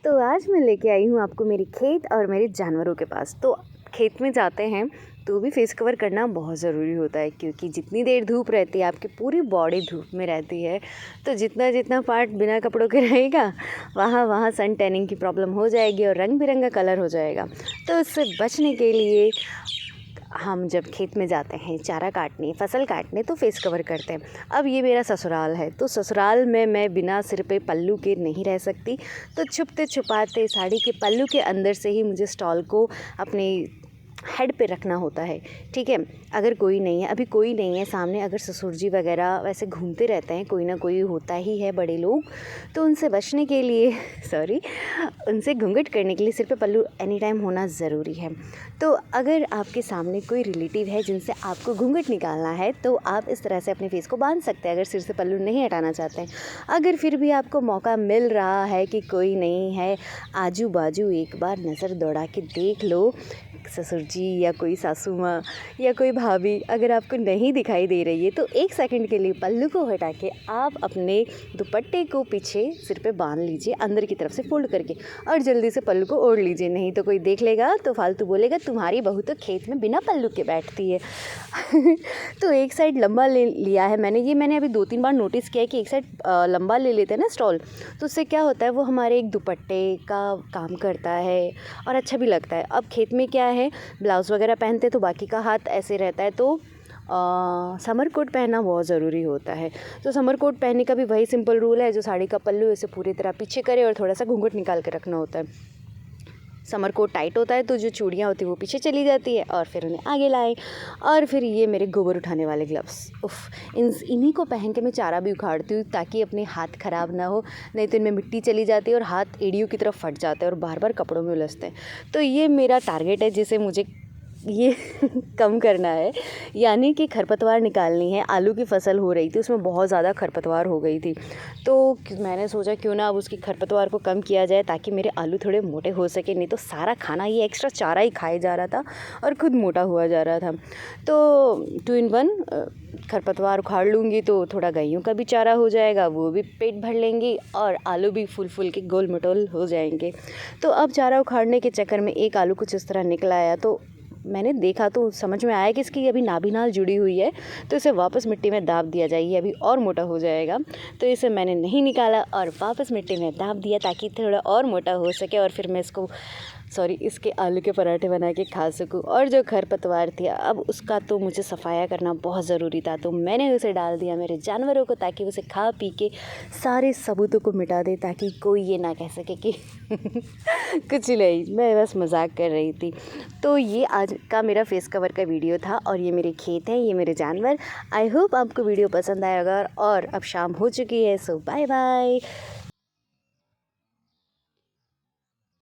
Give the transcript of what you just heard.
तो आज मैं लेके आई हूँ आपको मेरे खेत और मेरे जानवरों के पास। तो खेत में जाते हैं तो भी फेस कवर करना बहुत ज़रूरी होता है, क्योंकि जितनी देर धूप रहती है आपकी पूरी बॉडी धूप में रहती है। तो जितना जितना पार्ट बिना कपड़ों के रहेगा वहाँ वहाँ सन टैनिंग की प्रॉब्लम हो जाएगी और रंग बिरंगा कलर हो जाएगा। तो इससे बचने के लिए हम जब खेत में जाते हैं चारा काटने, फसल काटने, तो फेस कवर करते हैं। अब ये मेरा ससुराल है, तो ससुराल में मैं बिना सिर पे पल्लू के नहीं रह सकती। तो छुपते छुपाते साड़ी के पल्लू के अंदर से ही मुझे स्टॉल को अपने हेड पे रखना होता है। ठीक है, अगर कोई नहीं है, अभी कोई नहीं है सामने, अगर ससुर जी वगैरह वैसे घूमते रहते हैं, कोई ना कोई होता ही है बड़े लोग, तो उनसे बचने के लिए उनसे घूंघट करने के लिए सिर पे पल्लू एनी टाइम होना ज़रूरी है। तो अगर आपके सामने कोई रिलेटिव है जिनसे आपको घूंघट निकालना है, तो आप इस तरह से अपने फेस को बांध सकते हैं, अगर सिर से पल्लू नहीं हटाना चाहते हैं। अगर फिर भी आपको मौका मिल रहा है कि कोई नहीं है, आजू बाजू एक बार नज़र दौड़ा के देख लो, ससुर जी या कोई सासू माँ या कोई भाभी अगर आपको नहीं दिखाई दे रही है, तो 1 सेकंड के लिए पल्लू को हटा के आप अपने दुपट्टे को पीछे सिर पे बांध लीजिए, अंदर की तरफ से फोल्ड करके, और जल्दी से पल्लू को ओढ़ लीजिए। नहीं तो कोई देख लेगा तो फालतू बोलेगा, तुम्हारी बहू तो खेत में बिना पल्लू के बैठती है। तो एक साइड लंबा ले लिया है मैंने अभी 2-3 बार नोटिस किया है कि एक साइड लंबा ले लेते हैं ना स्टॉल, तो उससे क्या होता है, वो हमारे एक दुपट्टे का काम करता है और अच्छा भी लगता है। अब खेत में क्या है, ब्लाउज़ वगैरह पहनते तो बाकी का हाथ ऐसे रहता है, तो समर कोट पहनना बहुत ज़रूरी होता है। तो समर कोट पहनने का भी वही सिंपल रूल है, जो साड़ी का पल्लू इसे पूरी तरह पीछे करे और थोड़ा सा घूंघट निकाल के रखना होता है। समर कोट टाइट होता है तो जो चूड़ियाँ होती हैं वो पीछे चली जाती है और फिर उन्हें आगे लाएं। और फिर ये मेरे गोबर उठाने वाले ग्लव्स, इन्हीं को पहन के मैं चारा भी उखाड़ती हूँ, ताकि अपने हाथ ख़राब ना हो। नहीं तो इनमें मिट्टी चली जाती है और हाथ एड़ियों की तरफ फट जाते हैं और बार बार कपड़ों में उलझते हैं। तो ये मेरा टारगेट है जिसे मुझे ये कम करना है, यानी कि खरपतवार निकालनी है। आलू की फसल हो रही थी, उसमें बहुत ज़्यादा खरपतवार हो गई थी, तो मैंने सोचा क्यों ना अब उसकी खरपतवार को कम किया जाए, ताकि मेरे आलू थोड़े मोटे हो सके। नहीं तो सारा खाना ये एक्स्ट्रा चारा ही खाए जा रहा था और खुद मोटा हुआ जा रहा था। तो 2 in 1 खरपतवार उखाड़ लूँगी तो थोड़ा गायों का भी चारा हो जाएगा, वो भी पेट भर लेंगी और आलू भी फूल फूल के गोल मटोल हो जाएंगे। तो अब चारा उखाड़ने के चक्कर में एक आलू कुछ इस तरह निकल आया, तो मैंने देखा तो समझ में आया कि इसकी अभी नाभिनाल जुड़ी हुई है, तो इसे वापस मिट्टी में दाब दिया जाए, ये अभी और मोटा हो जाएगा। तो इसे मैंने नहीं निकाला और वापस मिट्टी में दाब दिया, ताकि थोड़ा और मोटा हो सके और फिर मैं इसके आलू के पराठे बना के खा सकूं। और जो खरपतवार थी, अब उसका तो मुझे सफाया करना बहुत ज़रूरी था, तो मैंने उसे डाल दिया मेरे जानवरों को, ताकि उसे खा पी के सारे सबूतों को मिटा दे, ताकि कोई ये ना कह सके कि कुछ नहीं, मैं बस मजाक कर रही थी। तो ये आज का मेरा फेस कवर का वीडियो था, और ये मेरे खेत हैं, ये मेरे जानवर। आई होप आपको वीडियो पसंद आएगा, और अब शाम हो चुकी है, सो बाय बाय।